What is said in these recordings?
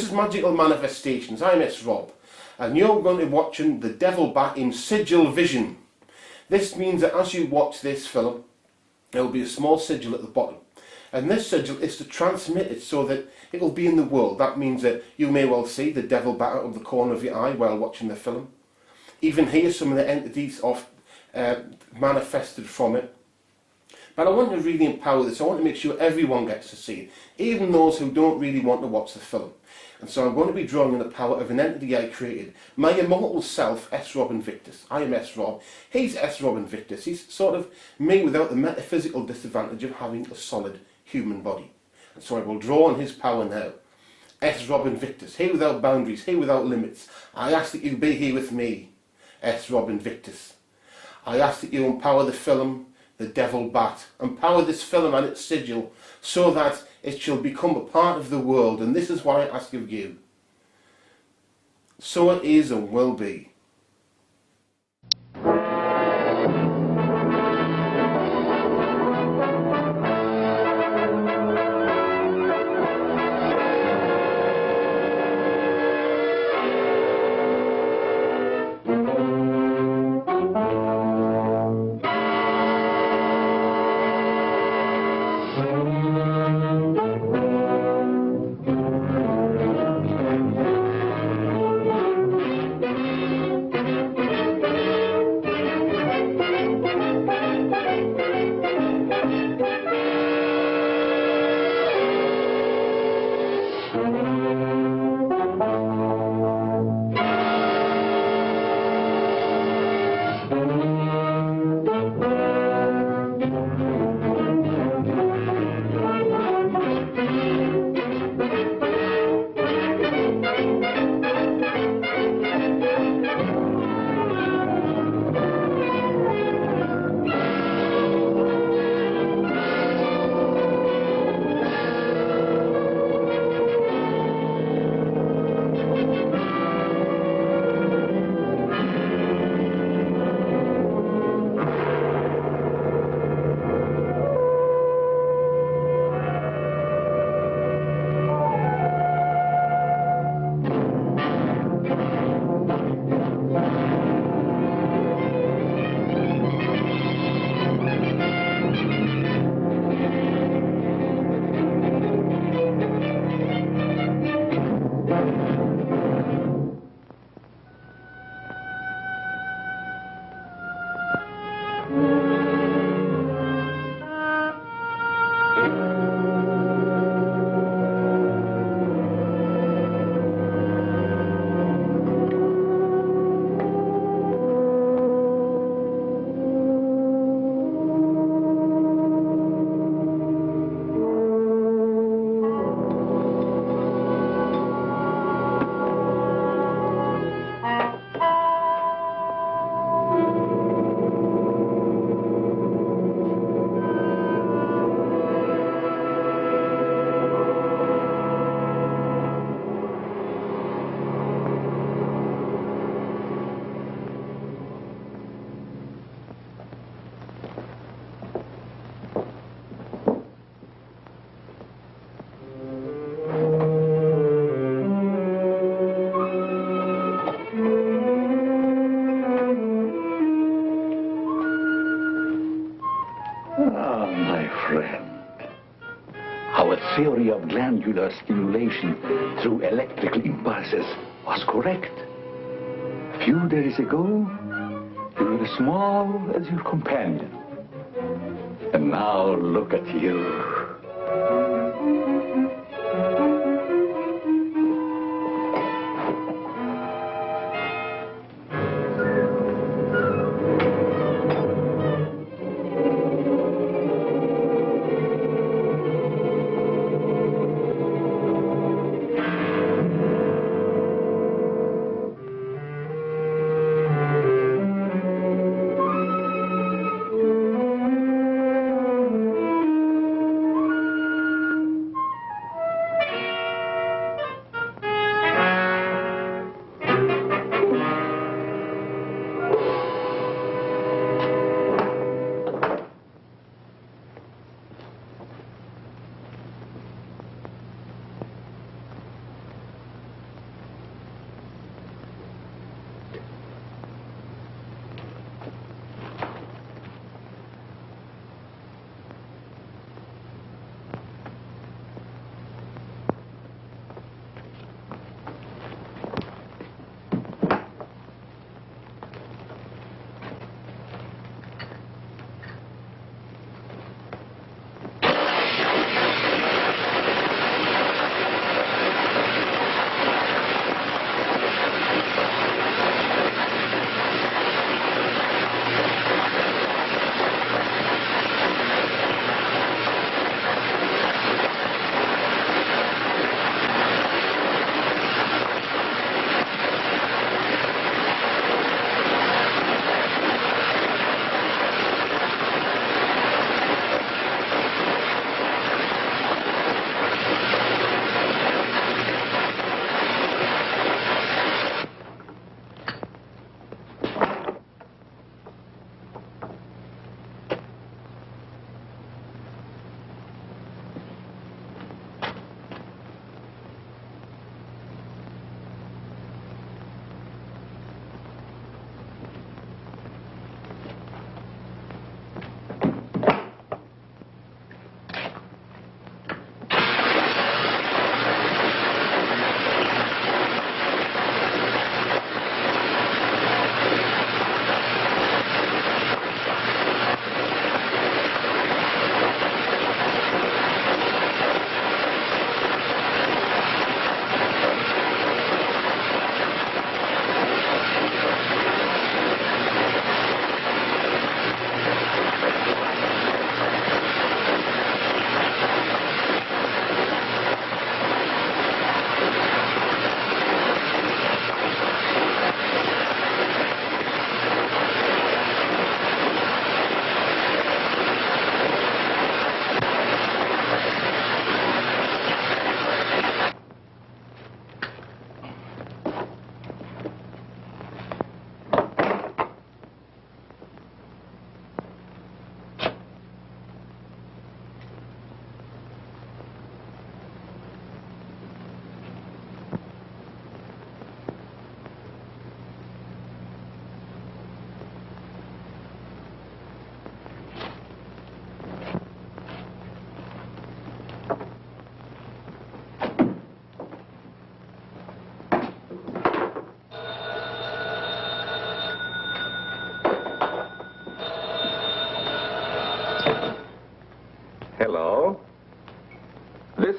This is Magical Manifestations. I'm s.rob, and you're going to be watching The Devil Bat in sigilvision. This means that as you watch this film, there will be a small sigil at the bottom. And this sigil is to transmit it so that it will be in the world. That means that you may well see the devil bat out of the corner of your eye while watching the film. Even hear some of the entities manifested from it. But I want to really empower this. I want to make sure everyone gets to see it, even those who don't really want to watch the film. And so I'm going to be drawing on the power of an entity I created, my immortal self, s.rob Invictus. I am s.rob, he's s.rob Invictus. He's sort of me without the metaphysical disadvantage of having a solid human body. And so I will draw on his power now. s.rob Invictus, he without boundaries, he without limits. I ask that you be here with me, s.rob Invictus. I ask that you empower the film, The Devil Bat. Empower this film and its sigil so that it shall become a part of the world. And this is what I ask of you. So it is and will be. Our theory of glandular stimulation through electrical impulses was correct. A few days ago, you were as small as your companion. And now look at you.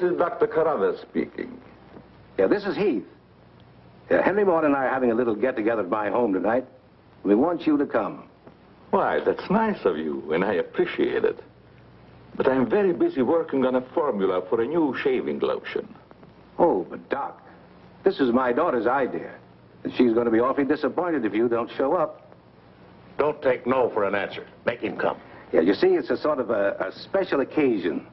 is Dr. Carruthers speaking. Yeah, this is Heath. Henry Morton and I are having a little get-together at my home tonight. We want you to come. Why, that's nice of you, and I appreciate it. But I'm very busy working on a formula for a new shaving lotion. Oh, but Doc, this is my daughter's idea. And she's going to be awfully disappointed if you don't show up. Don't take no for an answer. Make him come. Yeah, you see, it's a sort of a special occasion.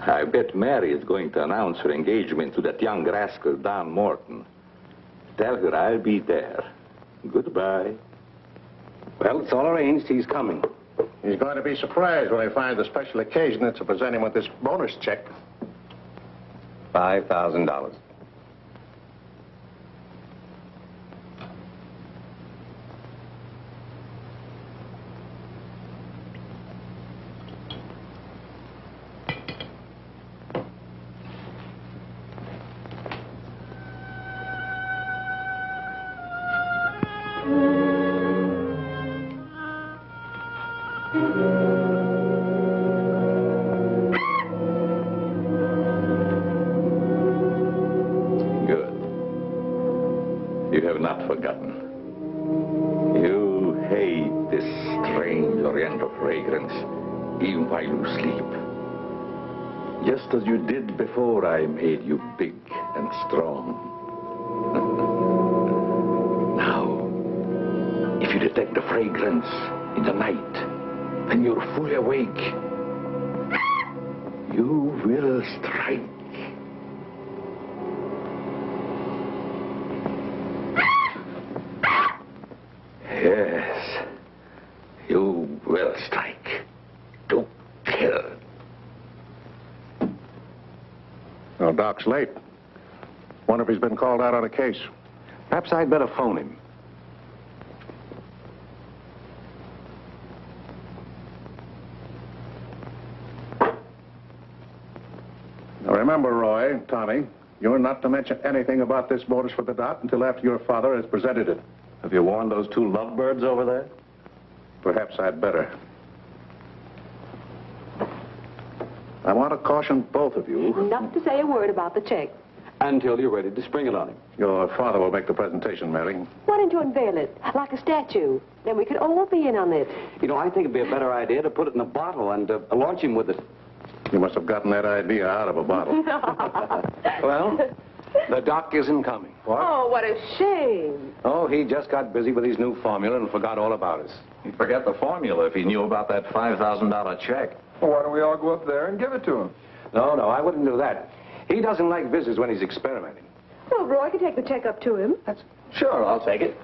I bet Mary is going to announce her engagement to that young rascal, Don Morton. Tell her I'll be there. Goodbye. Well, it's all arranged. He's coming. He's going to be surprised when he finds the special occasion that's to present him with this bonus check. $5,000. Good. You have not forgotten. You hate this strange oriental fragrance, even while you sleep. Just as you did before I made you big and strong. Now, if you detect the fragrance in the night, when you're fully awake, you will strike. Yes, you will strike to kill. Well, Doc's late. Wonder if he's been called out on a case. Perhaps I'd better phone him. Now, remember, Roy, Tommy, you're not to mention anything about this bonus for the dot until after your father has presented it. Have you warned those two lovebirds over there? Perhaps I'd better. I want to caution both of you. Not to say a word about the check. Until you're ready to spring it on him. Your father will make the presentation, Mary. Why don't you unveil it like a statue? Then we could all be in on it. You know, I think it'd be a better idea to put it in a bottle and launch him with it. You must have gotten that idea out of a bottle. Well, the doc isn't coming. What? Oh, what a shame. Oh, he just got busy with his new formula and forgot all about us. He'd forget the formula if he knew about that $5,000 check. Well, why don't we all go up there and give it to him? No, I wouldn't do that. He doesn't like visitors when he's experimenting. Well, Roy could take the check up to him. Sure, I'll take it.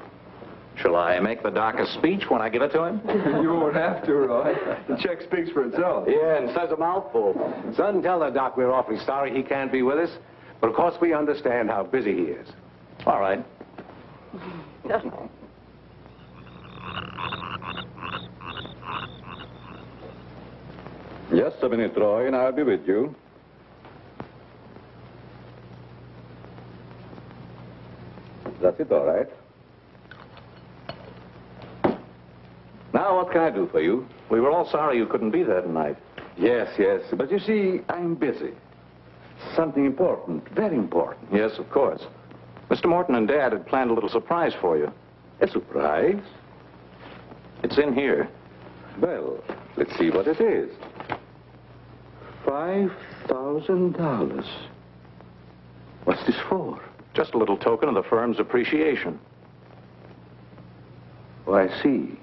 Shall I make the doc a speech when I give it to him? You won't have to, Roy. The check speaks for itself. Yeah, and says a mouthful. Son, tell the doc we're awfully sorry he can't be with us. But of course we understand how busy he is. All right. Just a minute, Roy, and I'll be with you. That's it, all right. Now, what can I do for you? We were all sorry you couldn't be there tonight. Yes, but you see, I'm busy. Something important, very important. Yes, of course. Mr. Morton and Dad had planned a little surprise for you. A surprise? It's in here. Well, let's see what it is. $5,000. What's this for? Just a little token of the firm's appreciation. Oh, I see.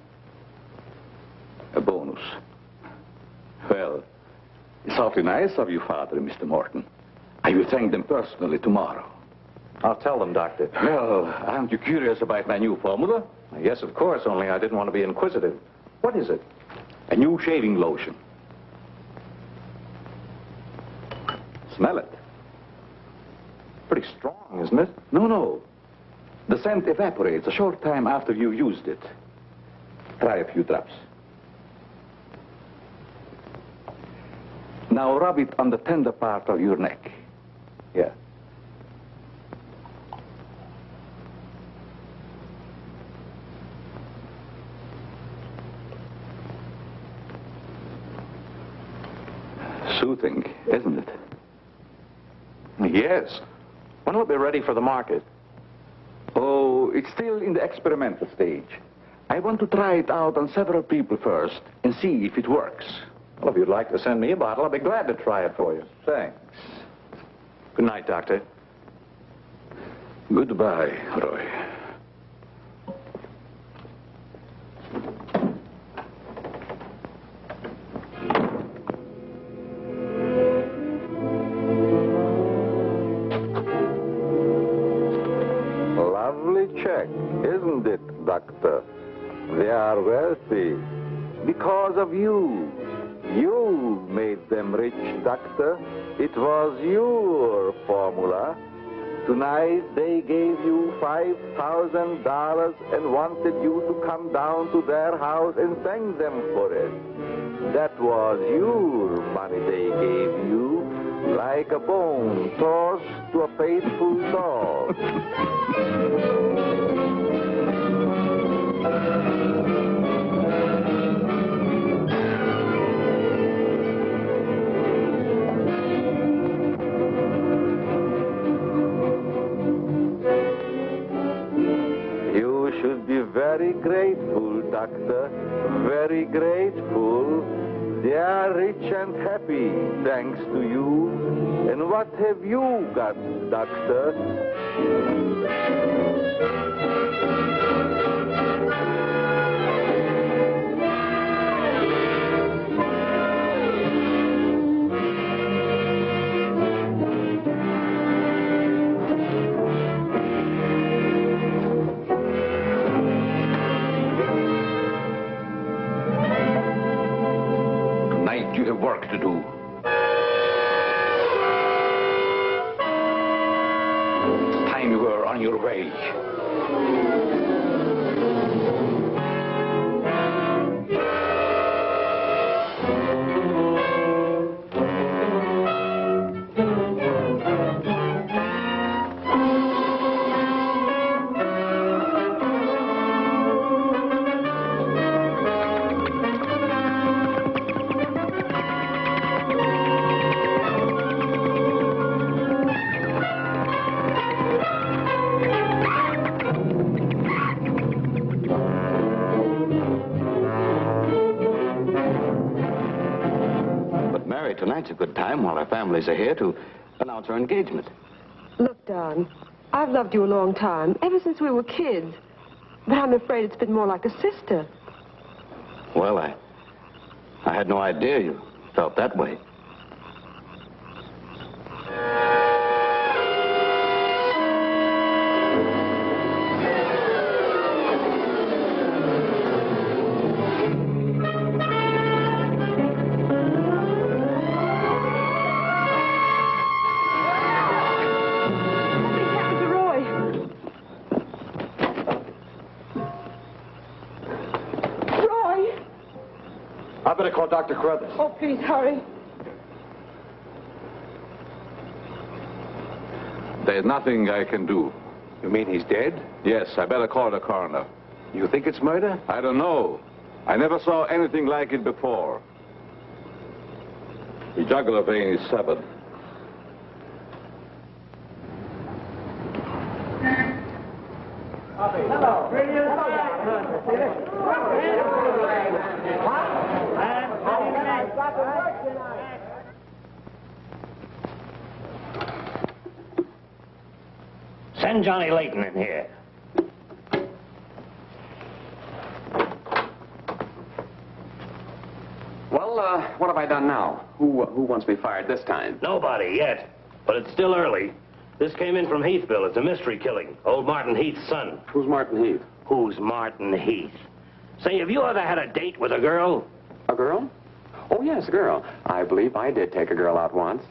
A bonus. Well, it's awfully nice of you, Father and Mr. Morton. I will thank them personally tomorrow. I'll tell them, Doctor. Well, aren't you curious about my new formula? Yes, of course, only I didn't want to be inquisitive. What is it? A new shaving lotion. Smell it. Pretty strong, isn't it? No. The scent evaporates a short time after you used it. Try a few drops. Now rub it on the tender part of your neck. Yeah. Soothing, isn't it? Yes. When will it be ready for the market? Oh, it's still in the experimental stage. I want to try it out on several people first and see if it works. Well, if you'd like to send me a bottle, I'll be glad to try it for you. Thanks. Good night, Doctor. Goodbye, Roy. Lovely check, isn't it, Doctor? They are wealthy because of you. You made them rich, Doctor. It was your formula. Tonight they gave you $5,000 and wanted you to come down to their house and thank them for it. That was your money they gave you, like a bone tossed to a faithful dog. You should be very grateful, Doctor. Very grateful. They are rich and happy, thanks to you. And what have you got, Doctor? Tonight you have work to do. It's time you were on your way. Tonight's a good time while our families are here to announce our engagement. Look, Don, I've loved you a long time, ever since we were kids. But I'm afraid it's been more like a sister. Well, I had no idea you felt that way. I better call Dr. Carruthers. Oh, please, hurry. There's nothing I can do. You mean he's dead? Yes, I better call the coroner. You think it's murder? I don't know. I never saw anything like it before. The jugular vein is severed. Send Johnny Layton in here. Well, what have I done now? Who wants me fired this time? Nobody yet, but it's still early. This came in from Heathville. It's a mystery killing. Old Martin Heath's son. Who's Martin Heath? Who's Martin Heath? Say, have you ever had a date with a girl? A girl? Oh, yes, a girl. I believe I did take a girl out once.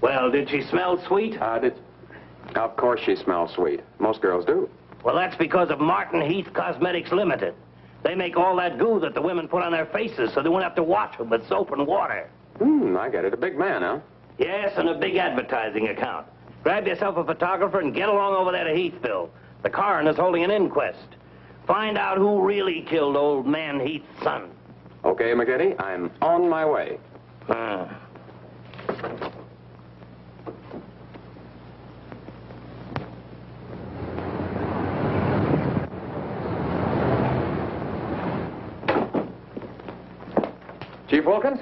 Well, did she smell sweet? Of course she smells sweet. Most girls do. Well, that's because of Martin Heath Cosmetics Limited. They make all that goo that the women put on their faces so they won't have to wash them with soap and water. I get it. A big man, huh? Yes, and a big advertising account. Grab yourself a photographer and get along over there to Heathville. The coroner's holding an inquest. Find out who really killed old man Heath's son. Okay, McGinty, I'm on my way. Chief Wilkins?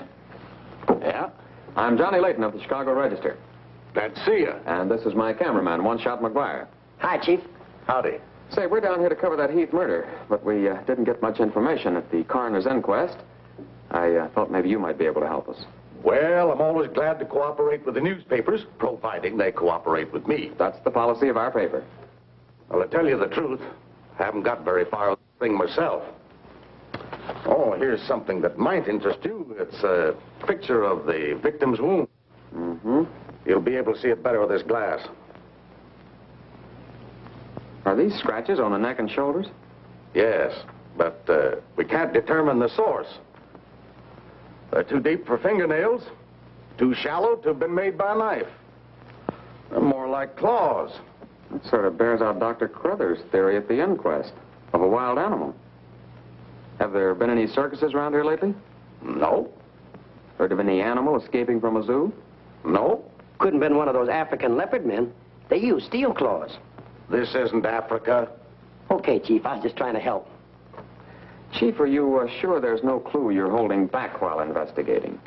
Yeah? I'm Johnny Layton of the Chicago Register. Glad to see you. And this is my cameraman, One Shot McGuire. Hi, Chief. Howdy. Say, we're down here to cover that Heath murder, but we didn't get much information at the coroner's inquest. I thought maybe you might be able to help us. Well, I'm always glad to cooperate with the newspapers, providing they cooperate with me. That's the policy of our paper. Well, to tell you the truth, I haven't got very far with the thing myself. Oh, here's something that might interest you. It's a picture of the victim's wound. Mm-hmm. You'll be able to see it better with this glass. Are these scratches on the neck and shoulders? Yes, but we can't determine the source. They're too deep for fingernails, too shallow to have been made by a knife. They're more like claws. That sort of bears out Dr. Crothers' theory at the inquest of a wild animal. Have there been any circuses around here lately? No. Heard of any animal escaping from a zoo? No. Couldn't have been one of those African leopard men. They use steel claws. This isn't Africa. Okay, Chief, I was just trying to help. Chief, are you sure there's no clue you're holding back while investigating?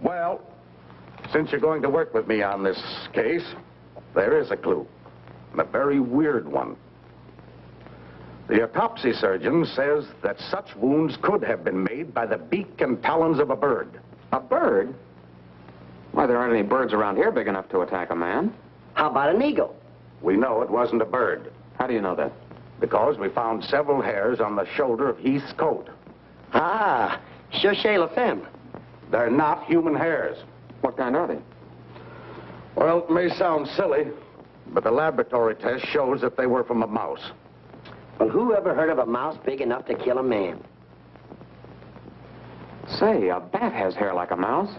Well, since you're going to work with me on this case, there is a clue, and a very weird one. The autopsy surgeon says that such wounds could have been made by the beak and talons of a bird. A bird? Why, there aren't any birds around here big enough to attack a man. How about an eagle? We know it wasn't a bird. How do you know that? Because we found several hairs on the shoulder of Heath's coat. Ah, Cherchez la femme. They're not human hairs. What kind are they? Well, it may sound silly, but the laboratory test shows that they were from a mouse. Well, who ever heard of a mouse big enough to kill a man? Say, a bat has hair like a mouse.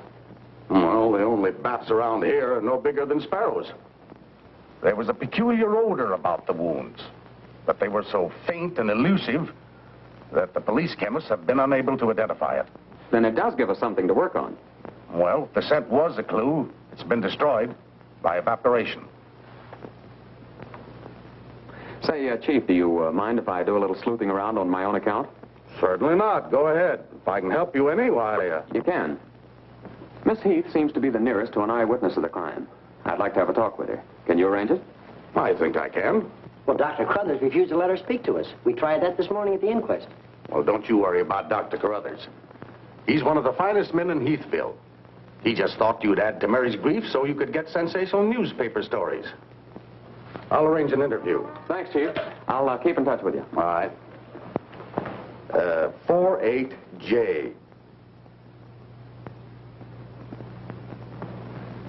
Well, the only bats around here are no bigger than sparrows. There was a peculiar odor about the wounds, but they were so faint and elusive that the police chemists have been unable to identify it. Then it does give us something to work on. Well, if the scent was a clue, it's been destroyed by evaporation. Say, Chief, do you mind if I do a little sleuthing around on my own account? Certainly not. Go ahead. If I can help you any, why... You can. Miss Heath seems to be the nearest to an eyewitness of the crime. I'd like to have a talk with her. Can you arrange it? I think I can. Well, Dr. Crothers refused to let her speak to us. We tried that this morning at the inquest. Well, don't you worry about Dr. Carruthers. He's one of the finest men in Heathville. He just thought you'd add to Mary's grief so you could get sensational newspaper stories. I'll arrange an interview. Thanks, Chief. I'll keep in touch with you. All right. 48J.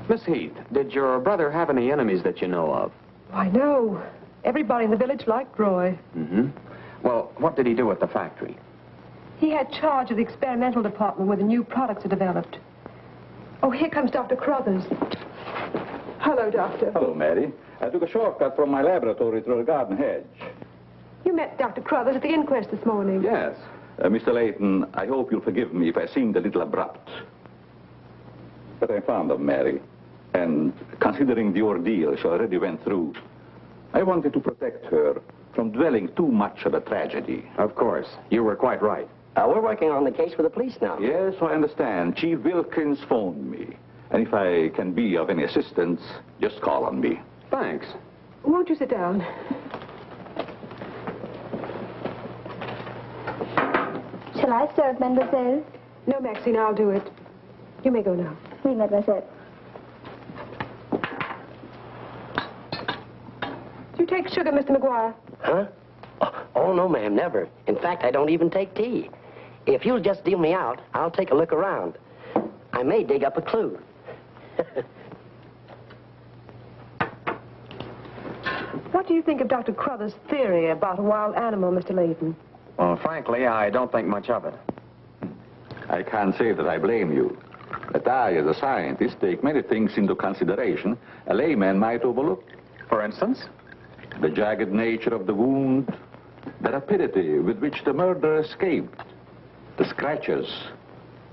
Miss Heath, did your brother have any enemies that you know of? I know. Everybody in the village liked Roy. Mm-hmm. Well, what did he do at the factory? He had charge of the experimental department where the new products are developed. Oh, here comes Dr. Crothers. Hello, Doctor. Hello, Mary. I took a shortcut from my laboratory through the garden hedge. You met Dr. Crothers at the inquest this morning. Yes. Mr. Layton, I hope you'll forgive me if I seemed a little abrupt. But I'm fond of Mary. And considering the ordeal she already went through, I wanted to protect her from dwelling too much on a tragedy. Of course. You were quite right. We're working on the case for the police now. Yes, I understand. Chief Wilkins phoned me. And if I can be of any assistance, just call on me. Thanks. Won't you sit down? Shall I serve, mademoiselle? No, Maxine, I'll do it. You may go now. Oui, mademoiselle. Do you take sugar, Mr. McGuire? Huh? Oh, no, ma'am, never. In fact, I don't even take tea. If you'll just deal me out, I'll take a look around. I may dig up a clue. What do you think of Dr. Crothers' theory about a wild animal, Mr. Layton? Well, frankly, I don't think much of it. I can't say that I blame you. But I, as a scientist, take many things into consideration a layman might overlook. For instance? The jagged nature of the wound, the rapidity with which the murderer escaped, the scratches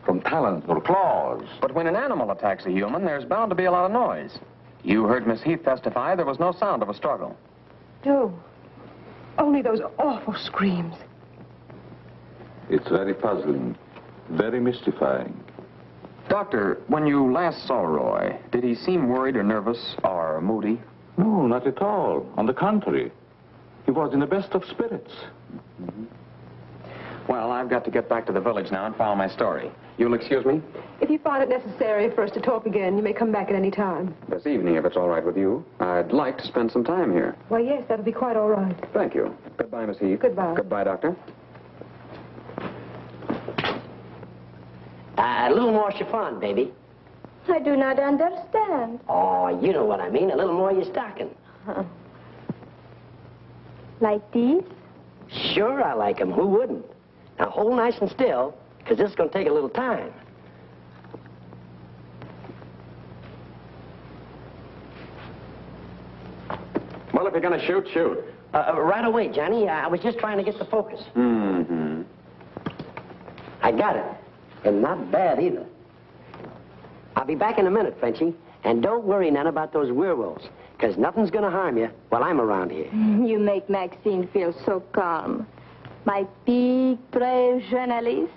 from talons or claws. But when an animal attacks a human, there's bound to be a lot of noise. You heard Miss Heath testify there was no sound of a struggle. No. Only those awful screams. It's very puzzling. very mystifying. Doctor, when you last saw Roy, did he seem worried or nervous or moody? No, not at all. On the contrary, he was in the best of spirits. Well, I've got to get back to the village now and follow my story. You'll excuse me? If you find it necessary for us to talk again, you may come back at any time. This evening, if it's all right with you. I'd like to spend some time here. Why, yes, that'll be quite all right. Thank you. Goodbye, Miss Heath. Goodbye. Goodbye, Doctor. A little more chiffon, baby. I do not understand. Oh, you know what I mean. A little more your stocking. Like these? Sure, I like 'em. Who wouldn't? Now, hold nice and still, because this is going to take a little time. Well, if you're going to shoot, shoot. Right away, Johnny. I was just trying to get the focus. Mm-hmm. I got it. And not bad, either. I'll be back in a minute, Frenchy. And don't worry none about those werewolves, because nothing's going to harm you while I'm around here. You make Maxine feel so calm. My big, brave journalist.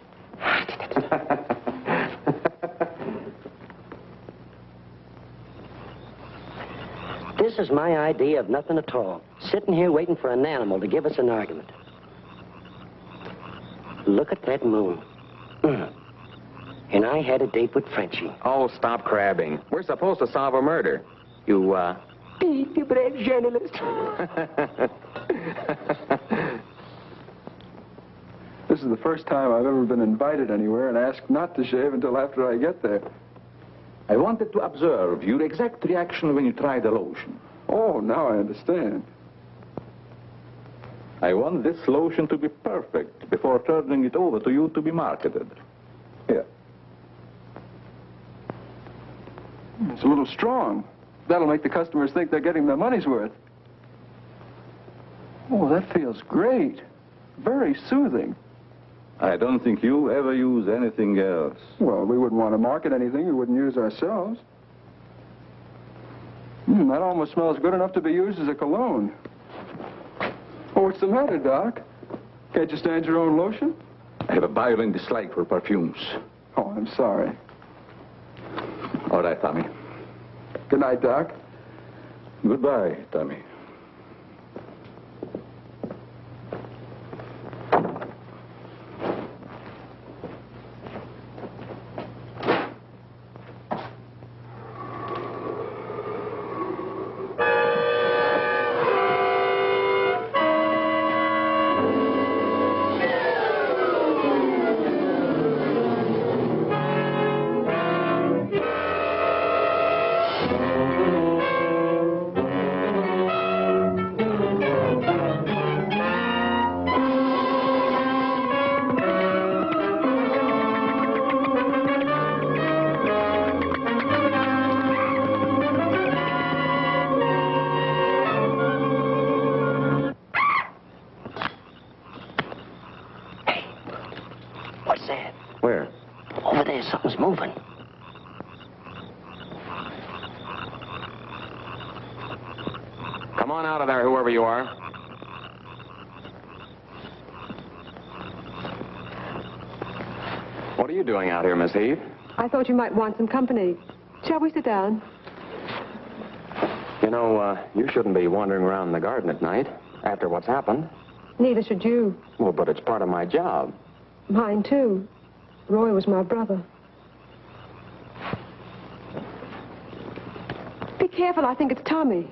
This is my idea of nothing at all. Sitting here waiting for an animal to give us an argument. Look at that moon. And I had a date with Frenchy. Oh, stop crabbing. We're supposed to solve a murder. You, Big, brave journalist. This is the first time I've ever been invited anywhere and asked not to shave until after I get there. I wanted to observe your exact reaction when you tried the lotion. Oh, now I understand. I want this lotion to be perfect before turning it over to you to be marketed. Yeah. It's a little strong. That'll make the customers think they're getting their money's worth. Oh, that feels great. Very soothing. I don't think you ever use anything else. Well, we wouldn't want to market anything we wouldn't use ourselves. That almost smells good enough to be used as a cologne. Oh, what's the matter, Doc? Can't you stand your own lotion? I have a violent dislike for perfumes. Oh, I'm sorry. All right, Tommy. Good night, Doc. Goodbye, Tommy. What's that? Where? Over there, something's moving. Come on out of there, whoever you are. What are you doing out here, Miss Heath? I thought you might want some company. Shall we sit down? You know, you shouldn't be wandering around in the garden at night after what's happened. Neither should you. Well, but it's part of my job. Mine, too. Roy was my brother. Be careful, I think it's Tommy.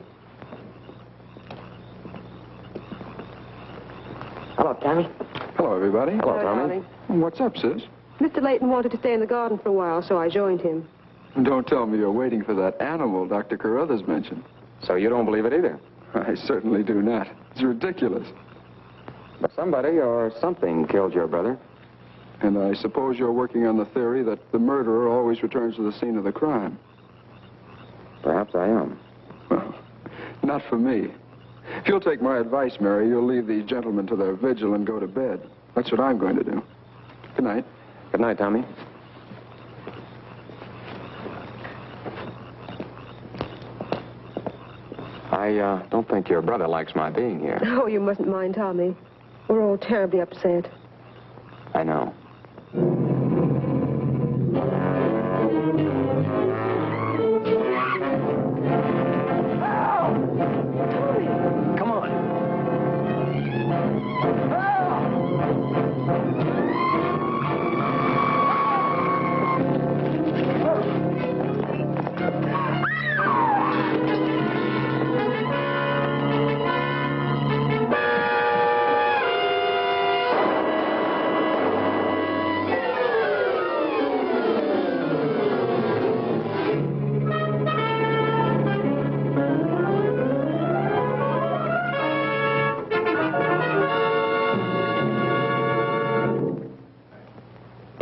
Hello, Tommy. Hello, everybody. Hello, Tommy. What's up, sis? Mr. Layton wanted to stay in the garden for a while, so I joined him. Don't tell me you're waiting for that animal Dr. Carruthers mentioned. So you don't believe it either? I certainly do not. It's ridiculous. But somebody or something killed your brother. And I suppose you're working on the theory that the murderer always returns to the scene of the crime. Perhaps I am. Well, not for me. If you'll take my advice, Mary, you'll leave these gentlemen to their vigil and go to bed. That's what I'm going to do. Good night. Good night, Tommy. I don't think your brother likes my being here. Oh, you mustn't mind Tommy. We're all terribly upset. I know.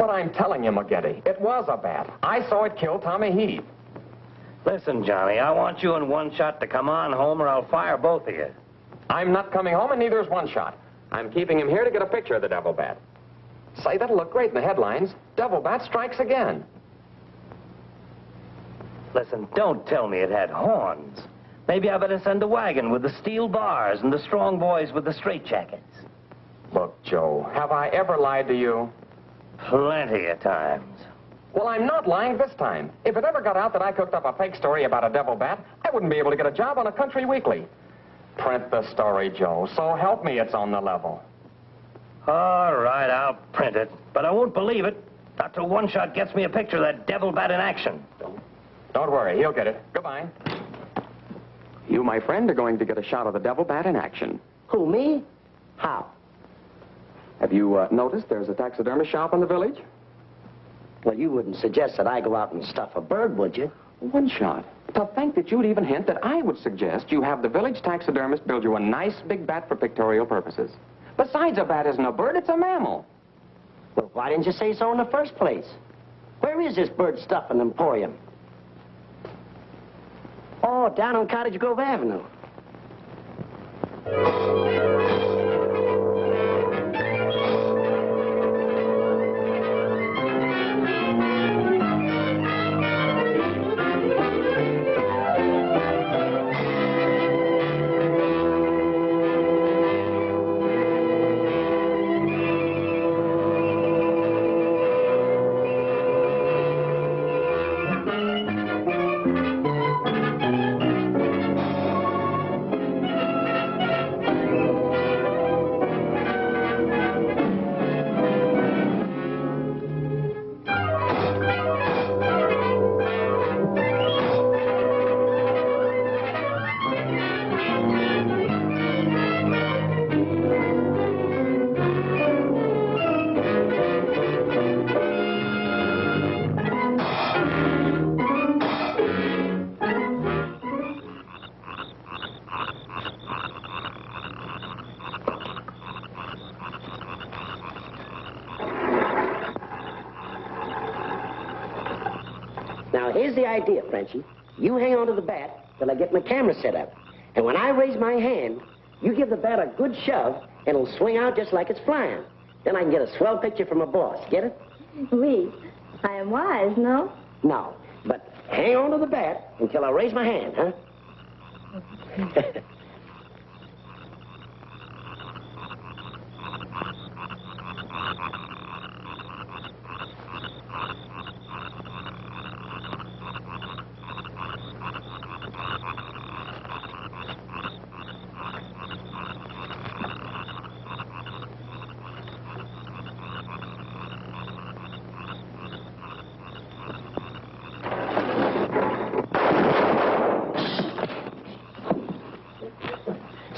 what I'm telling you, McGetty. It was a bat. I saw it kill Tommy Heath. Listen, Johnny, I want you and One Shot to come on home or I'll fire both of you. I'm not coming home, and neither is One Shot. I'm keeping him here to get a picture of the devil bat. Say, that'll look great in the headlines. Devil bat strikes again. Listen, don't tell me it had horns. Maybe I better send a wagon with the steel bars and the strong boys with the straitjackets. Look, Joe, have I ever lied to you? Plenty of times. Well, I'm not lying this time. If it ever got out that I cooked up a fake story about a devil bat, I wouldn't be able to get a job on a country weekly. Print the story, Joe. So help me, it's on the level. All right, I'll print it. But I won't believe it. Not till One Shot gets me a picture of that devil bat in action. Don't worry, he'll get it. Goodbye. You, my friend, are going to get a shot of the devil bat in action. Who, me? How? Have you noticed there's a taxidermy shop in the village? Well, you wouldn't suggest that I go out and stuff a bird, would you? One Shot. To think that you'd even hint that I would suggest you have the village taxidermist build you a nice big bat for pictorial purposes. Besides, a bat isn't a bird, it's a mammal. Well, why didn't you say so in the first place? Where is this bird stuffing emporium? Oh, down on Cottage Grove Avenue. Now, here's the idea, Frenchie. You hang on to the bat till I get my camera set up. And when I raise my hand, you give the bat a good shove, and it'll swing out just like it's flying. Then I can get a swell picture from my boss. Get it? Oui. I am wise, no? No. But hang on to the bat until I raise my hand, huh?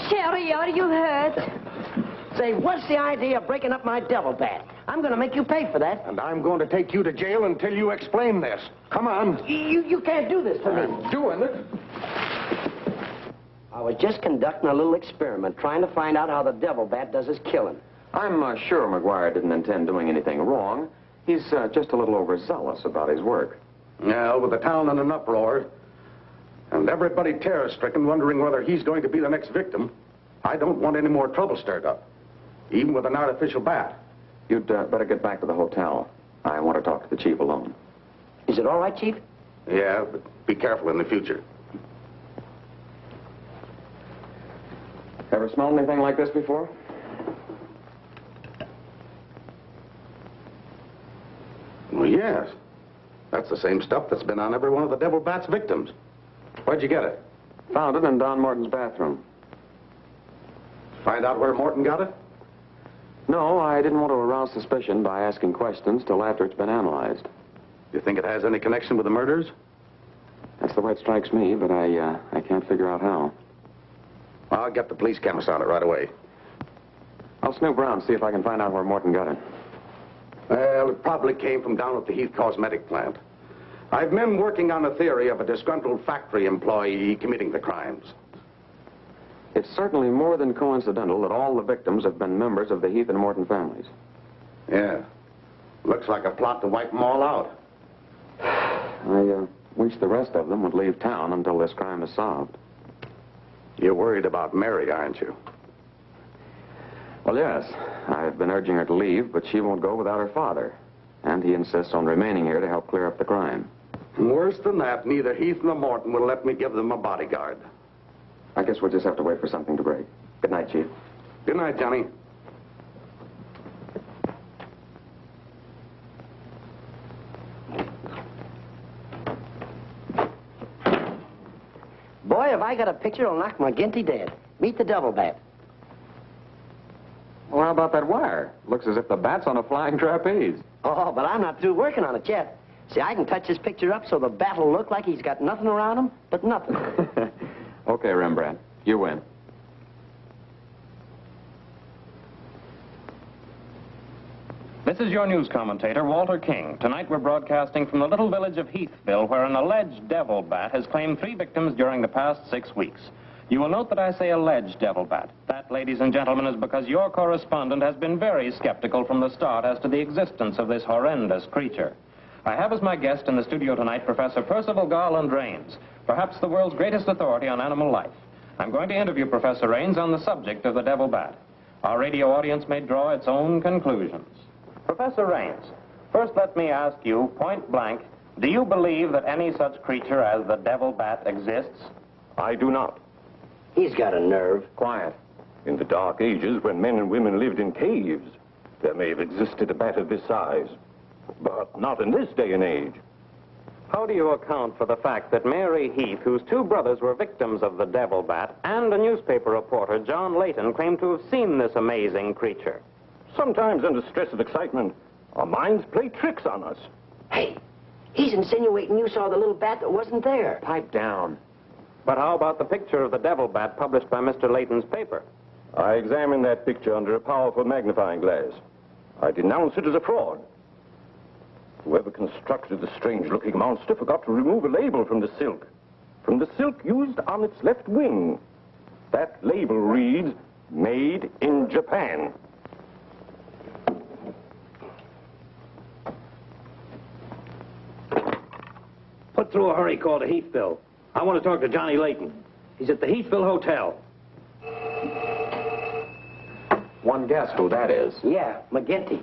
Sherry, are you hurt? Say, what's the idea of breaking up my devil bat? I'm going to make you pay for that. And I'm going to take you to jail until you explain this. Come on. You can't do this to me. I'm doing it. I was just conducting a little experiment, trying to find out how the devil bat does his killing. I'm sure McGuire didn't intend doing anything wrong. He's just a little overzealous about his work. Yeah, with the town in an uproar, and everybody terror-stricken, wondering whether he's going to be the next victim, I don't want any more trouble stirred up, even with an artificial bat. You'd better get back to the hotel. I want to talk to the chief alone. Is it all right, Chief? Yeah, but be careful in the future. Ever smelled anything like this before? Well, yes. That's the same stuff that's been on every one of the devil bat's victims. Where'd you get it? Found it in Don Morton's bathroom. Find out where Morton got it? No, I didn't want to arouse suspicion by asking questions till after it's been analyzed. You think it has any connection with the murders? That's the way it strikes me, but I can't figure out how. I'll get the police chemist on it right away. I'll snoop around, see if I can find out where Morton got it. Well, it probably came from down at the Heath Cosmetic plant. I've men working on a theory of a disgruntled factory employee committing the crimes. It's certainly more than coincidental that all the victims have been members of the Heath and Morton families. Yeah. Looks like a plot to wipe them all out. I wish the rest of them would leave town until this crime is solved. You're worried about Mary, aren't you? Well, yes. I've been urging her to leave, but she won't go without her father. And he insists on remaining here to help clear up the crime. And worse than that, neither Heath nor Morton will let me give them a bodyguard. I guess we'll just have to wait for something to break. Good night, Chief. Good night, Johnny. Boy, have I got a picture that'll knock McGinty dead. Meet the double bat. Well, how about that wire? Looks as if the bat's on a flying trapeze. Oh, but I'm not through working on it yet. See, I can touch this picture up so the bat will look like he's got nothing around him but nothing. Okay, Rembrandt. You win. This is your news commentator, Walter King. Tonight we're broadcasting from the little village of Heathville, where an alleged devil bat has claimed 3 victims during the past 6 weeks. You will note that I say alleged devil bat. That, ladies and gentlemen, is because your correspondent has been very skeptical from the start as to the existence of this horrendous creature. I have as my guest in the studio tonight Professor Percival Garland Rains, perhaps the world's greatest authority on animal life. I'm going to interview Professor Rains on the subject of the devil bat. Our radio audience may draw its own conclusions. Professor Rains, first let me ask you, point blank, do you believe that any such creature as the devil bat exists? I do not. He's got a nerve. Quiet. In the Dark Ages, when men and women lived in caves, there may have existed a bat of this size. But not in this day and age. How do you account for the fact that Mary Heath, whose 2 brothers were victims of the devil bat, and a newspaper reporter, John Layton, claimed to have seen this amazing creature? Sometimes under stress of excitement, our minds play tricks on us. Hey, he's insinuating you saw the little bat that wasn't there. Pipe down. But how about the picture of the devil bat published by Mr. Layton's paper? I examined that picture under a powerful magnifying glass. I denounce it as a fraud. Whoever constructed the strange-looking monster forgot to remove a label from the silk. From the silk used on its left wing. That label reads, "Made in Japan." Put through a hurry call to Heathville. I want to talk to Johnny Layton. He's at the Heathville Hotel. One guess who that is. Yeah, McGinty.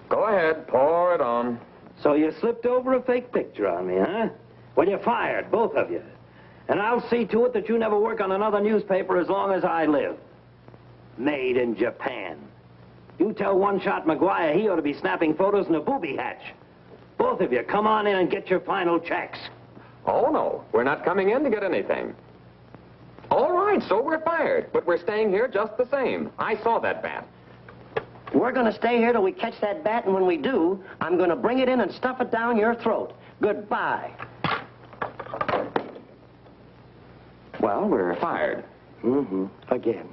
Go ahead, pour it on. So you slipped over a fake picture on me, huh? Well, you're fired, both of you. And I'll see to it that you never work on another newspaper as long as I live. Made in Japan. You tell One-Shot McGuire he ought to be snapping photos in a booby hatch. Both of you, come on in and get your final checks. Oh, no. We're not coming in to get anything. All right, so we're fired. But we're staying here just the same. I saw that bat. We're going to stay here till we catch that bat, and when we do, I'm going to bring it in and stuff it down your throat. Goodbye. Well, we're fired. Mm-hmm. Again.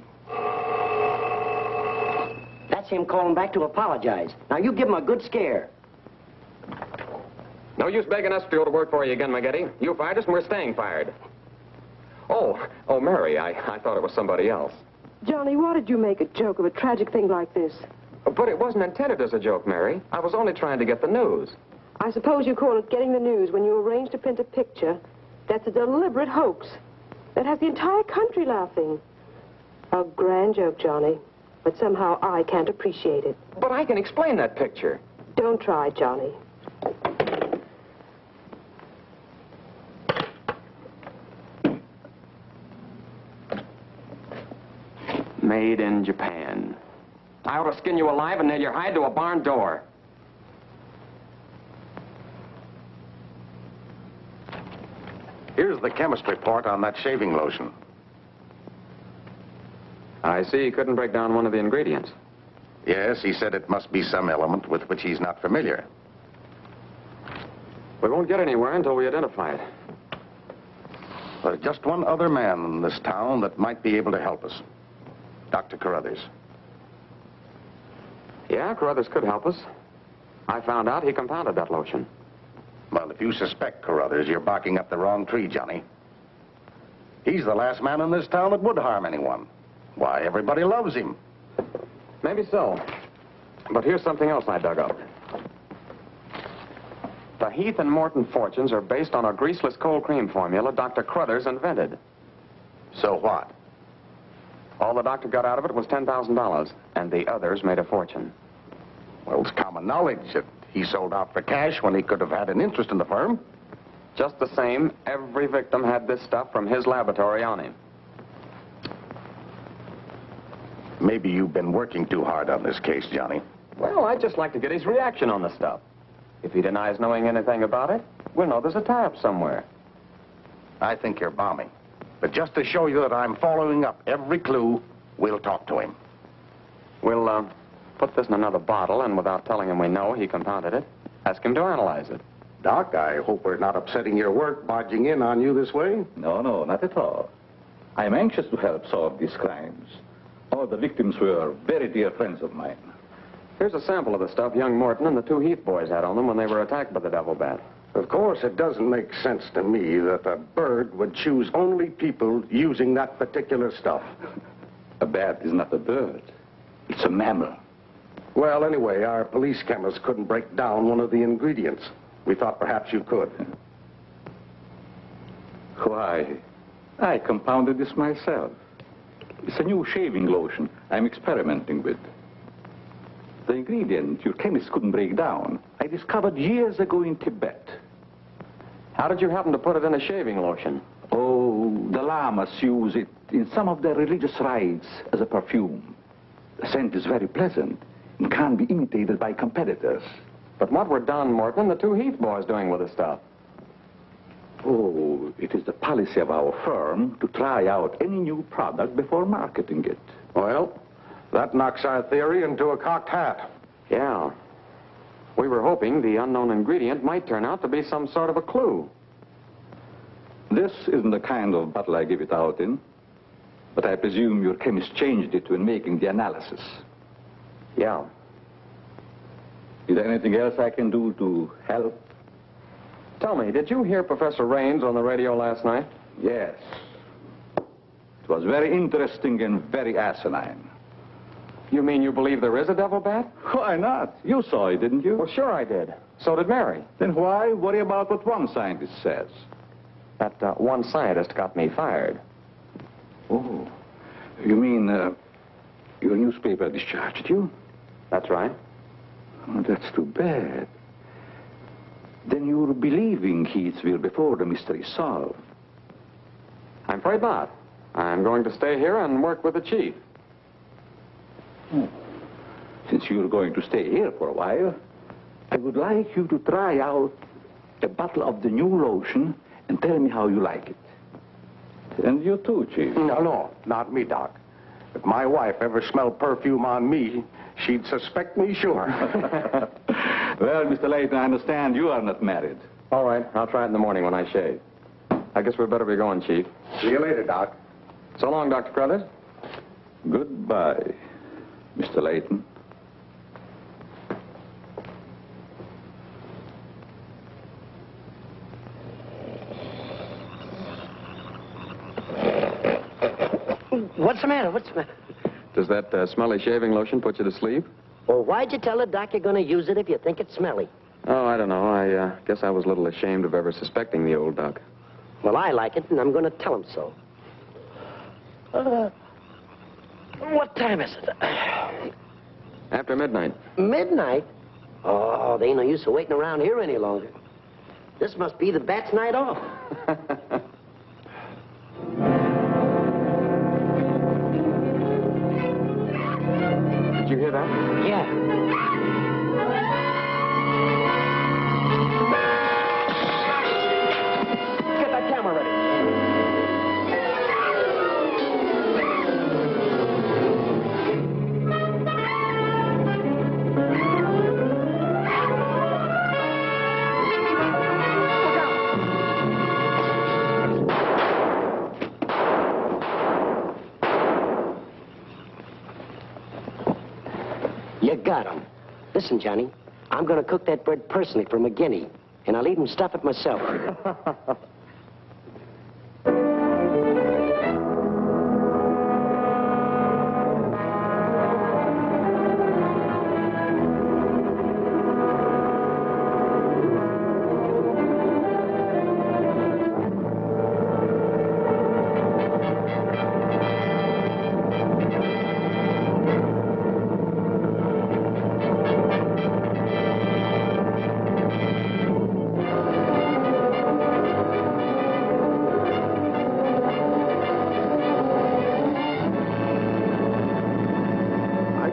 That's him calling back to apologize. Now, you give him a good scare. No use begging us to go to work for you again, McGetty. You fired us, and we're staying fired. Oh, Mary, I thought it was somebody else. Johnny, why did you make a joke of a tragic thing like this? But it wasn't intended as a joke, Mary. I was only trying to get the news. I suppose you call it getting the news when you arrange to print a picture. That's a deliberate hoax. That has the entire country laughing. A grand joke, Johnny. But somehow I can't appreciate it. But I can explain that picture. Don't try, Johnny. Made in Japan. I ought to skin you alive and nail your hide to a barn door. Here's the chemist report on that shaving lotion. I see he couldn't break down one of the ingredients. Yes, he said it must be some element with which he's not familiar. We won't get anywhere until we identify it. There's just one other man in this town that might be able to help us. Dr. Carruthers. Yeah, Carruthers could help us. I found out he compounded that lotion. Well, if you suspect Carruthers, you're barking up the wrong tree, Johnny. He's the last man in this town that would harm anyone. Why, everybody loves him. Maybe so. But here's something else I dug up. The Heath and Morton fortunes are based on a greaseless cold cream formula Dr. Crothers invented. So what? All the doctor got out of it was $10,000, and the others made a fortune. Well, it's common knowledge that he sold out for cash when he could have had an interest in the firm. Just the same, every victim had this stuff from his laboratory on him. Maybe you've been working too hard on this case, Johnny. Well, I'd just like to get his reaction on the stuff. If he denies knowing anything about it, we'll know there's a tie-up somewhere. I think you're bombing. But just to show you that I'm following up every clue, we'll talk to him. We'll, put this in another bottle, and without telling him we know he compounded it, ask him to analyze it. Doc, I hope we're not upsetting your work barging in on you this way. No, no, not at all. I'm anxious to help solve these crimes. All the victims were very dear friends of mine. Here's a sample of the stuff young Morton and the two Heath boys had on them when they were attacked by the devil bat. Of course, it doesn't make sense to me that a bird would choose only people using that particular stuff. A bat is not a bird. It's a mammal. Well, anyway, our police chemists couldn't break down one of the ingredients. We thought perhaps you could. Why, I compounded this myself. It's a new shaving lotion I'm experimenting with. The ingredient your chemist couldn't break down, I discovered years ago in Tibet. How did you happen to put it in a shaving lotion? Oh, the lamas use it in some of their religious rites as a perfume. The scent is very pleasant and can be imitated by competitors. But what were Don Morton and the two Heath boys doing with the stuff? Oh, it is the policy of our firm to try out any new product before marketing it. Well, that knocks our theory into a cocked hat. Yeah. We were hoping the unknown ingredient might turn out to be some sort of a clue. This isn't the kind of bottle I give it out in, but I presume your chemist changed it when making the analysis. Yeah. Is there anything else I can do to help? Tell me, did you hear Professor Raines on the radio last night? Yes. It was very interesting and very asinine. You mean you believe there is a devil bat? Why not? You saw it, didn't you? Well, sure I did. So did Mary. Then why worry about what one scientist says? That one scientist got me fired. Oh. You mean your newspaper discharged you? That's right. Oh, that's too bad. Then you're believing Heathville before the mystery is solved. I'm afraid not. I'm going to stay here and work with the chief. Oh. Since you're going to stay here for a while, I would like you to try out a bottle of the new lotion and tell me how you like it. And you too, Chief. No, not me, Doc. If my wife ever smelled perfume on me, she'd suspect me, sure. Well, Mr. Layton, I understand you are not married. All right, I'll try it in the morning when I shave. I guess we better be going, Chief. See you later, Doc. So long, Dr. Crothers. Goodbye, Mr. Layton. What's the matter? What's the matter? Does that smelly shaving lotion put you to sleep? Well, why'd you tell the doc you're going to use it if you think it's smelly? Oh, I don't know. I guess I was a little ashamed of ever suspecting the old doc. Well, I like it, and I'm going to tell him so. What time is it? After midnight. Midnight? Oh, there ain't no use of waiting around here any longer. This must be the bat's night off. Did you hear that? Yeah. Get that camera ready. You got him. Listen, Johnny, I'm going to cook that bird personally for McGinney, and I'll even stuff it myself.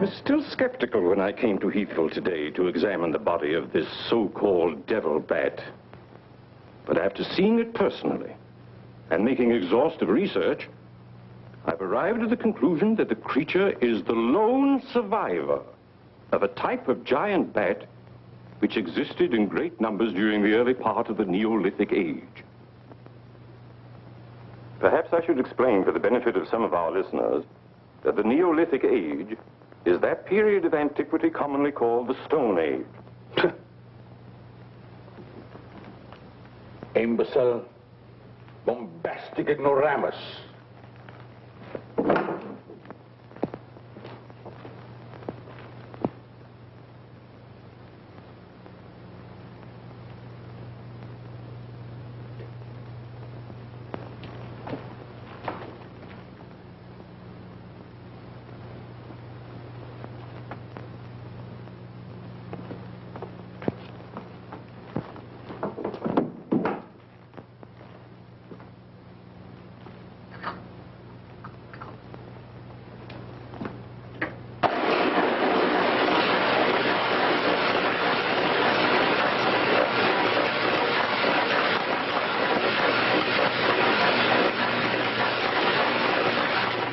was still skeptical when I came to Heathville today to examine the body of this so-called devil bat. But after seeing it personally and making exhaustive research, I've arrived at the conclusion that the creature is the lone survivor of a type of giant bat which existed in great numbers during the early part of the Neolithic age. Perhaps I should explain for the benefit of some of our listeners that the Neolithic age is that period of antiquity commonly called the Stone Age. Imbecile, bombastic ignoramus.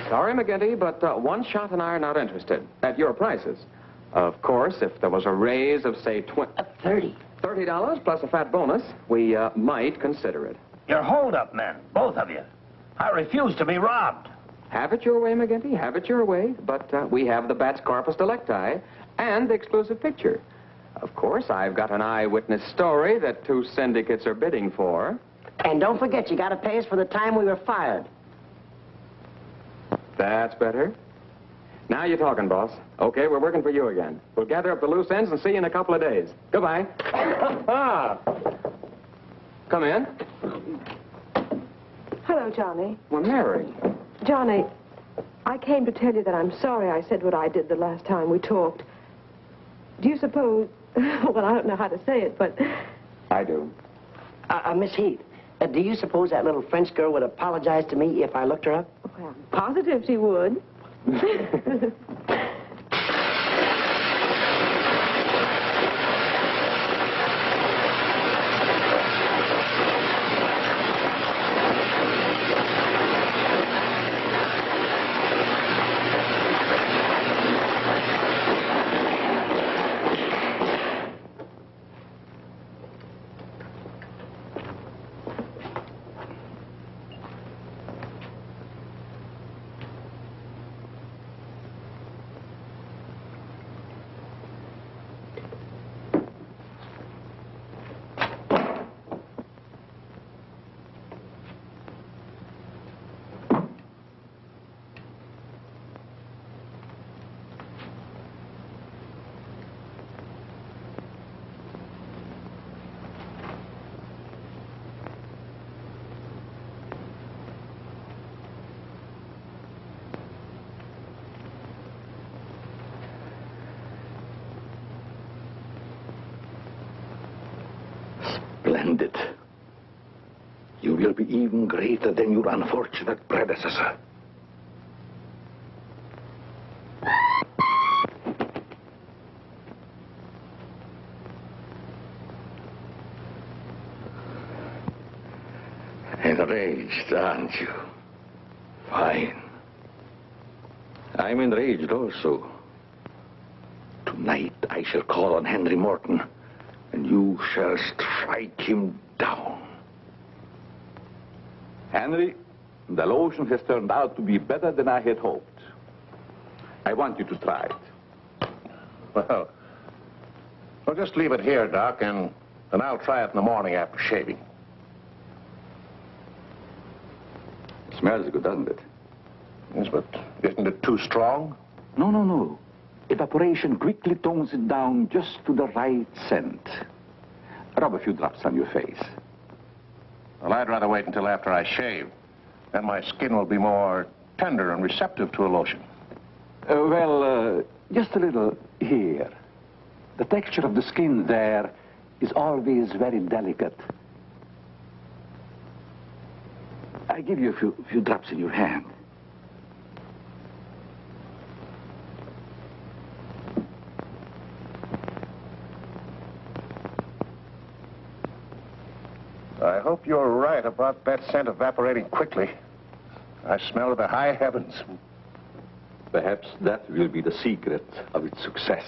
Sorry, McGinty, but One Shot and I are not interested at your prices. Of course, if there was a raise of, say, $30 plus a fat bonus, we might consider it. You're hold-up men, both of you. I refuse to be robbed. Have it your way, McGinty, have it your way. But we have the bat's corpus delicti and the exclusive picture. Of course, I've got an eyewitness story that 2 syndicates are bidding for. And don't forget, you got to pay us for the time we were fired. That's better. Now you're talking, boss. Okay, we're working for you again. We'll gather up the loose ends and see you in a couple of days. Goodbye. Come in. Hello, Johnny. Well, Mary. Johnny, I came to tell you that I'm sorry I said what I did the last time we talked. Do you suppose... well, I don't know how to say it, but... I do. Miss Heath, do you suppose that little French girl would apologize to me if I looked her up? Well, I'm positive she would. Splendid. You will be even greater than your unfortunate predecessor. Enraged, aren't you? Fine. I'm enraged also. Tonight I shall call on Henry Morton, and you shall strike him down. Henry, the lotion has turned out to be better than I had hoped. I want you to try it. Well, we'll just leave it here, Doc, and then I'll try it in the morning after shaving. It smells good, doesn't it? Yes, but isn't it too strong? No. Evaporation quickly tones it down just to the right scent. Rub a few drops on your face. Well, I'd rather wait until after I shave. Then my skin will be more tender and receptive to a lotion. Just a little here. The texture of the skin there is always very delicate. I give you a few drops in your hand. hope you're right about that scent evaporating quickly. I smell the high heavens. Perhaps that will be the secret of its success.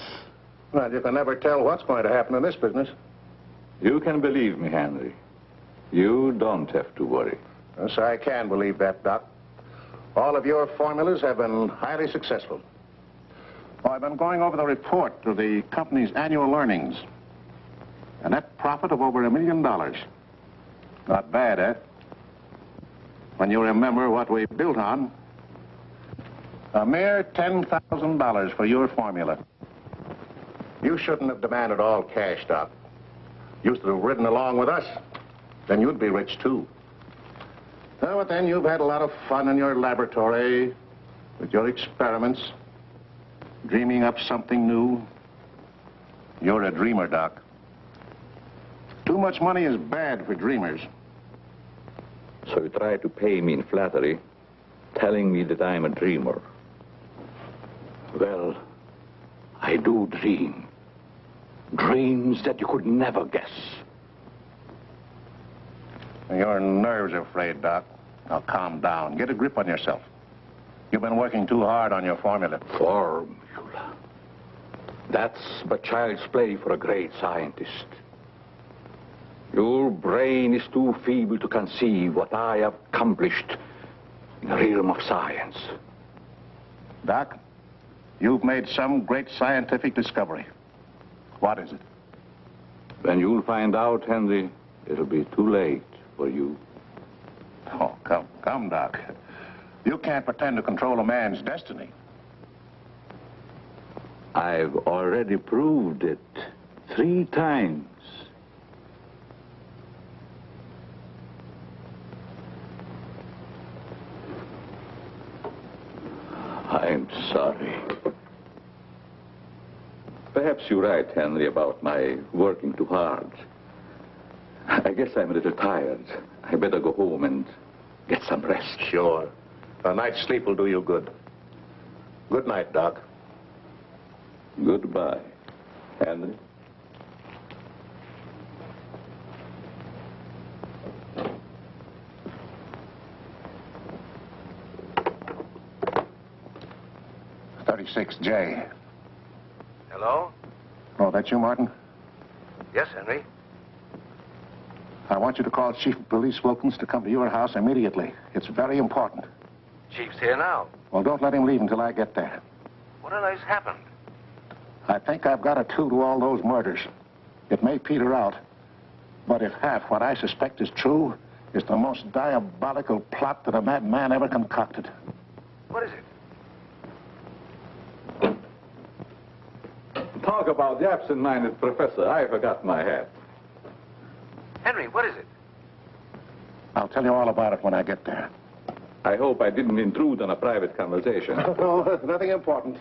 Well, you can never tell what's going to happen in this business. You can believe me, Henry. You don't have to worry. Yes, I can believe that, Doc. All of your formulas have been highly successful. Well, I've been going over the report of the company's annual earnings. A net profit of over $1 million. Not bad, eh? When you remember what we built on. A mere $10,000 for your formula. You shouldn't have demanded all cash, Doc. You should have ridden along with us. Then you'd be rich, too. Oh, but then you've had a lot of fun in your laboratory with your experiments, dreaming up something new. You're a dreamer, Doc. Too much money is bad for dreamers. So you try to pay me in flattery, telling me that I'm a dreamer. Well, I do dream. Dreams that you could never guess. Your nerves are frayed, Doc. Now calm down. Get a grip on yourself. You've been working too hard on your formula. Formula. That's but child's play for a great scientist. Your brain is too feeble to conceive what I have accomplished in the realm of science. Doc, you've made some great scientific discovery. What is it? When you'll find out, Henry, it'll be too late for you. Oh, come, Doc. You can't pretend to control a man's destiny. I've already proved it 3 times. I'm sorry. Perhaps you're right, Henry, about my working too hard. I guess I'm a little tired. I better go home and get some rest. Sure. A night's sleep will do you good. Good night, Doc. Goodbye, Henry. .36J. Hello? Oh, that's you, Martin? Yes, Henry. I want you to call Chief of Police Wilkins to come to your house immediately. It's very important. Chief's here now. Well, don't let him leave until I get there. What on earth's happened? I think I've got a clue to all those murders. It may peter out, but if half what I suspect is true, it's the most diabolical plot that a madman ever concocted. What is it? Talk about the absent-minded professor. I forgot my hat. Henry, what is it? I'll tell you all about it when I get there. I hope I didn't intrude on a private conversation. No, nothing important.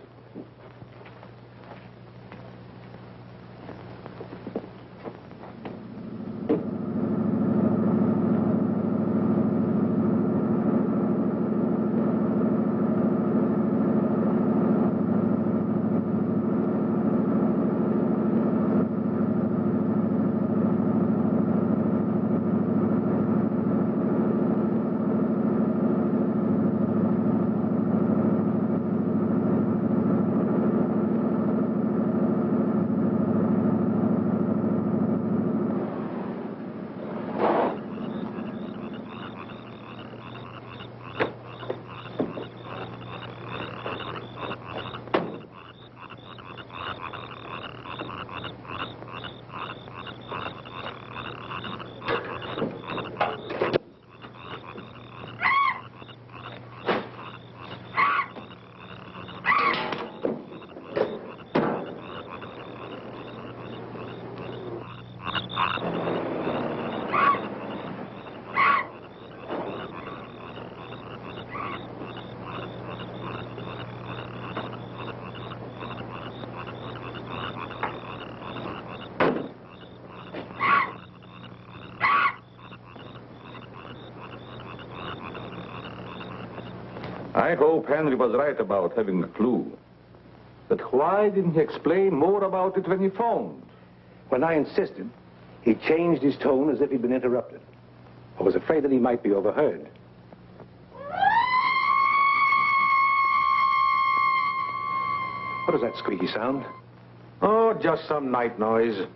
I hope Henry was right about having a clue. But why didn't he explain more about it when he phoned? When I insisted, he changed his tone as if he'd been interrupted. I was afraid that he might be overheard. What is that squeaky sound? Oh, just some night noise.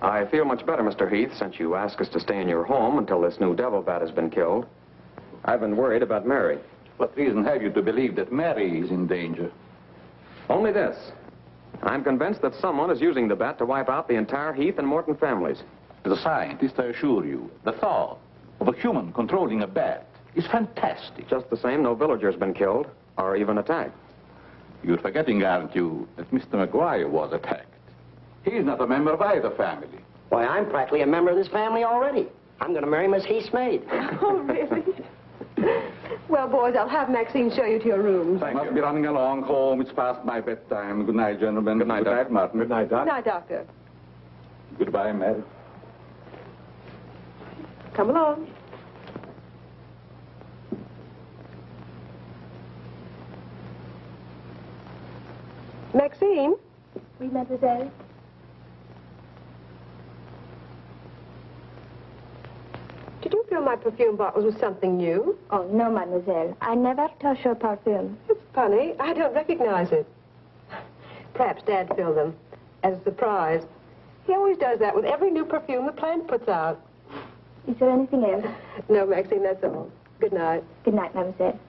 I feel much better, Mr. Heath, since you asked us to stay in your home until this new devil bat has been killed. I've been worried about Mary. What reason have you to believe that Mary is in danger? Only this. I'm convinced that someone is using the bat to wipe out the entire Heath and Morton families. As a scientist, I assure you, the thought of a human controlling a bat is fantastic. Just the same, no villager's been killed or even attacked. You're forgetting, aren't you, that Mr. McGuire was attacked. He's not a member of either family. Why, I'm practically a member of this family already. I'm going to marry Miss Heath's maid. Oh, really? Well, boys, I'll have Maxine show you to your rooms. I must be running along home. It's past my bedtime. Good night, gentlemen. Good night, Doctor. Good night, Martin. Good night, Doc. Good night, Doctor. Goodbye, Mary. Come along. Maxine? Oui, mademoiselle. Did you fill my perfume bottles with something new? Oh, no, mademoiselle. I never touch your perfume. It's funny. I don't recognize it. Perhaps Dad filled them as a surprise. He always does that with every new perfume the plant puts out. Is there anything else? No, Maxine, that's all. Good night. Good night, mademoiselle.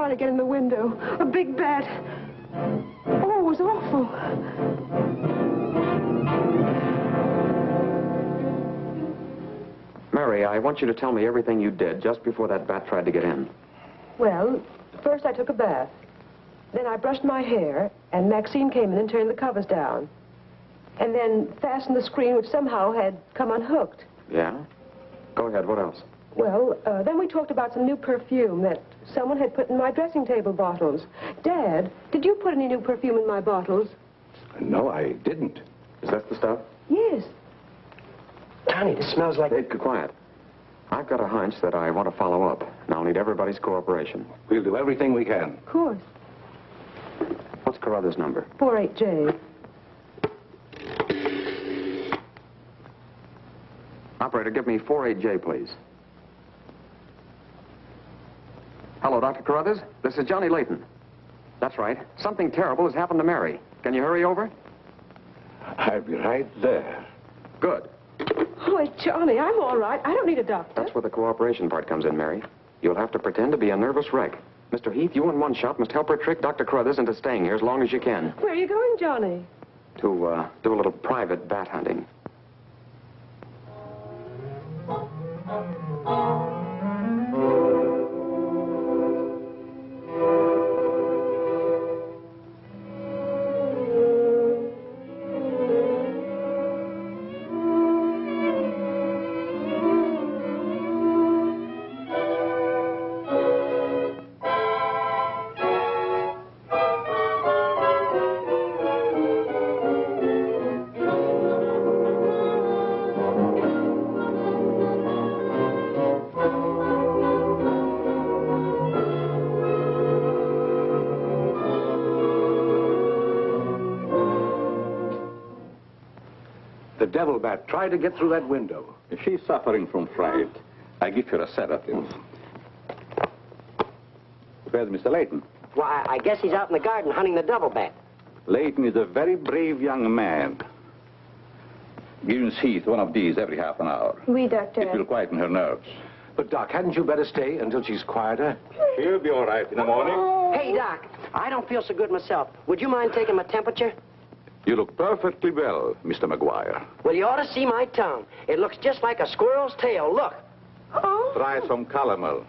To get in the window. A big bat. Oh, it was awful. Mary, I want you to tell me everything you did just before that bat tried to get in. Well, first I took a bath. Then I brushed my hair, and Maxine came in and turned the covers down. And then fastened the screen, which somehow had come unhooked. Yeah? Go ahead, what else? Well, then we talked about some new perfume that someone had put in my dressing table bottles. Dad, did you put any new perfume in my bottles? No, I didn't. Is that the stuff? Yes. Connie, this smells like... Hey, quiet. I've got a hunch that I want to follow up, and I'll need everybody's cooperation. We'll do everything we can. Of course. What's Carruthers' number? 48J. Operator, give me 48J, please. Hello, Dr. Carruthers. This is Johnny Layton. That's right. Something terrible has happened to Mary. Can you hurry over? I'll be right there. Good. Oh, Johnny, I'm all right. I don't need a doctor. That's where the cooperation part comes in, Mary. You'll have to pretend to be a nervous wreck. Mr. Heath, you and One Shot must help her trick Dr. Carruthers into staying here as long as you can. Where are you going, Johnny? To, do a little private bat hunting. The devil bat tried to get through that window. If she's suffering from fright, I give her a sedative. Where's Mr. Layton? Why, I guess he's out in the garden hunting the devil bat. Layton is a very brave young man. Give Miss Heath one of these every half an hour. Oui, doctor. It will quieten her nerves. But, Doc, hadn't you better stay until she's quieter? She'll be all right in the morning. Hey, Doc, I don't feel so good myself. Would you mind taking my temperature? You look perfectly well, Mr. McGuire. Well, you ought to see my tongue. It looks just like a squirrel's tail. Look. Try some calomel.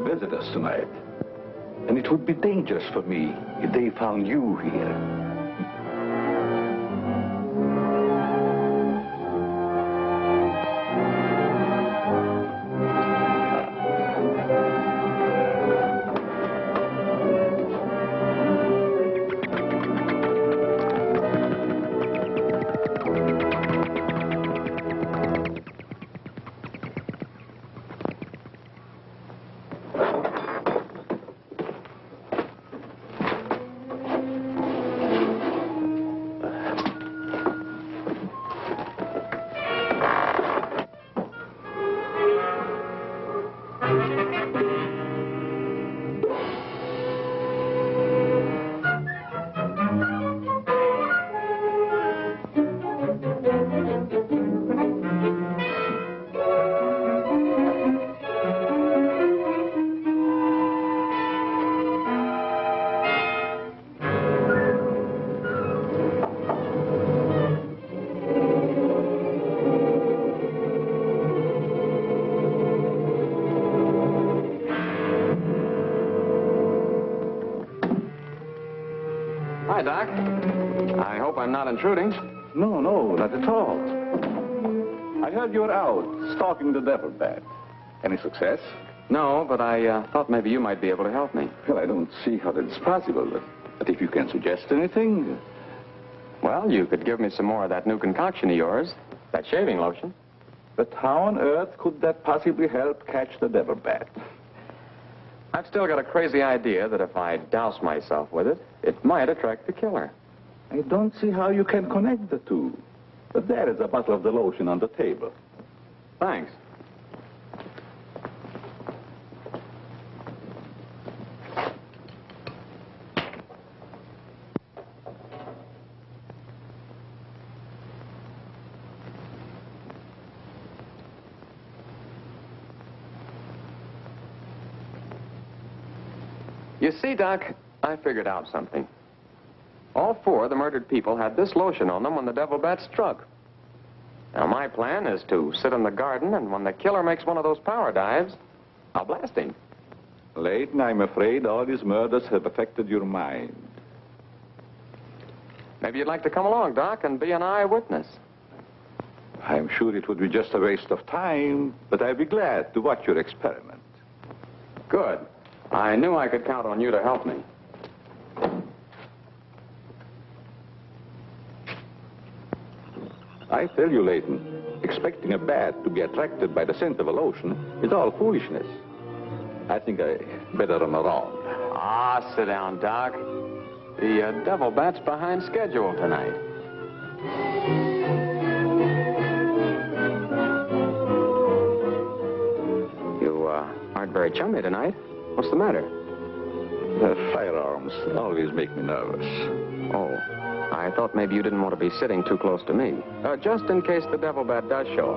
Visitors tonight. And it would be dangerous for me if they found you here. Hi, Doc. I hope I'm not intruding. No, not at all. I heard you were out stalking the devil bat. Any success? No, but I thought maybe you might be able to help me. Well, I don't see how that's possible. But if you can suggest anything... Well, you could give me some more of that new concoction of yours, that shaving lotion. But how on earth could that possibly help catch the devil bat? I've still got a crazy idea that if I douse myself with it, it might attract the killer. I don't see how you can connect the two. But there is a bottle of the lotion on the table. Thanks. You see, Doc, I figured out something. All four of the murdered people had this lotion on them when the devil bat struck. Now, my plan is to sit in the garden, and when the killer makes one of those power dives, I'll blast him. Layton, I'm afraid all these murders have affected your mind. Maybe you'd like to come along, Doc, and be an eyewitness. I'm sure it would be just a waste of time, but I'd be glad to watch your experiment. Good. I knew I could count on you to help me. I tell you, Layton, expecting a bat to be attracted by the scent of a lotion is all foolishness. I think I better run around. Ah, sit down, Doc. The devil bat's behind schedule tonight. You aren't very chummy tonight. What's the matter? Firearms always make me nervous. Oh, I thought maybe you didn't want to be sitting too close to me. Just in case the devil bat does show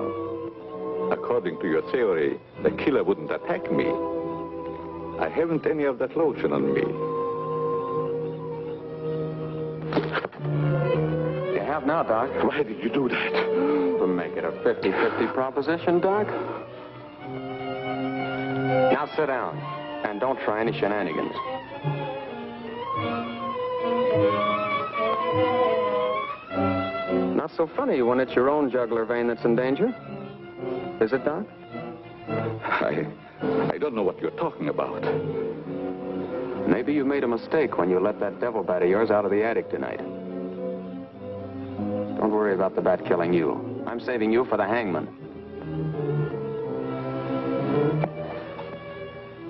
up. According to your theory, the killer wouldn't attack me. I haven't any of that lotion on me. You have now, Doc. Why did you do that? To make it a 50-50 proposition, Doc. Now sit down, and don't try any shenanigans. Not so funny when it's your own jugular vein that's in danger. Is it, Doc? I don't know what you're talking about. Maybe you made a mistake when you let that devil bat of yours out of the attic tonight. Don't worry about the bat killing you. I'm saving you for the hangman.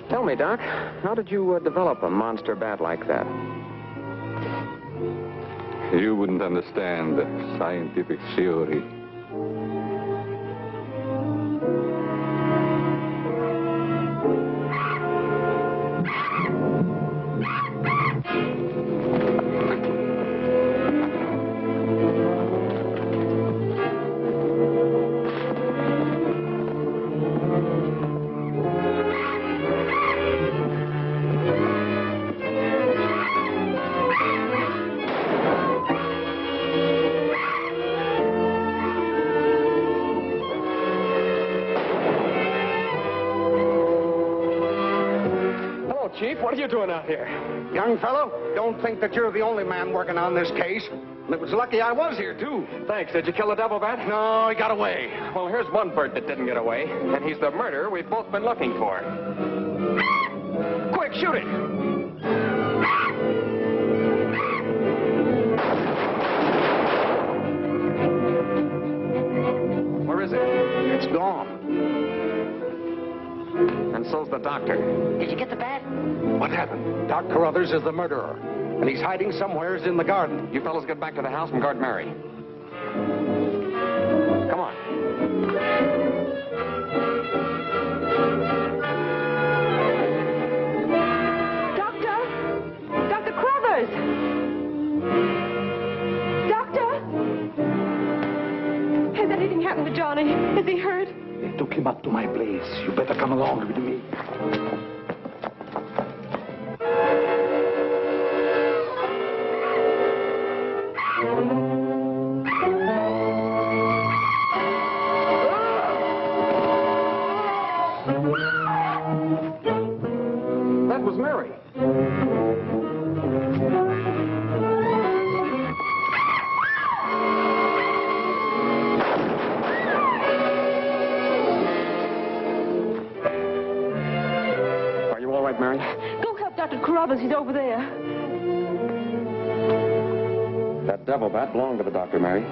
Tell me, Doc, how did you develop a monster bat like that? You wouldn't understand the scientific theory. Chief, what are you doing out here? Young fellow, don't think that you're the only man working on this case. And it was lucky I was here, too. Thanks. Did you kill the devil bat? No, he got away. Well, here's one bird that didn't get away, and he's the murderer we've both been looking for. Quick, shoot it! Where is it? It's gone. And so's the doctor. Did you get the bat? What happened? Doc Carruthers is the murderer, and he's hiding somewheres in the garden. You fellas get back to the house and guard Mary. Come on. Dr. Carruthers! Doctor! Has anything happened to Johnny? Is he hurt? They took him up to my place. You better come along with me. That was Mary. Are you all right, Mary? Go help Dr. Carruthers. He's over there. That devil bat belonged to the doctor, Mary.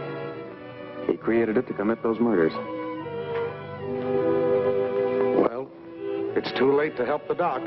He created it to commit those murders. Well, it's too late to help the doc.